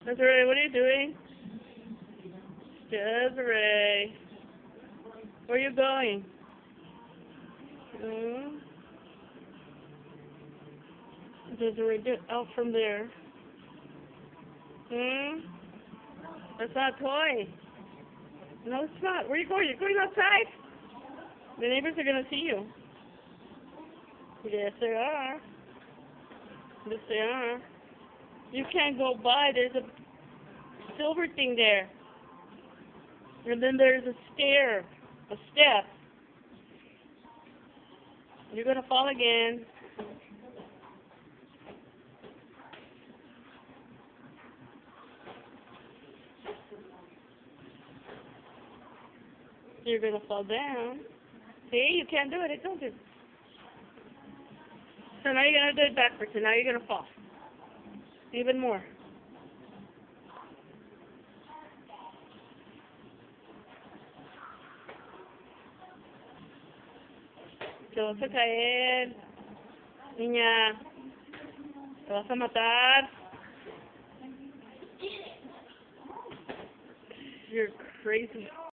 Desiree, what are you doing? Desiree, where are you going? Hmm? Desiree, get out from there. Hmm? That's not a toy. No, it's not. Where are you going? You're going outside. The neighbors are going to see you. Yes, they are. Yes, they are. You can't go by. There's a silver thing there. And then there's a stair, a step. You're going to fall again. You're going to fall down. See, you can't do it. I told you. So now you're going to do it backwards, and now you're going to fall. Even more. Te vas a caer. Niña, te vas a matar. You're crazy.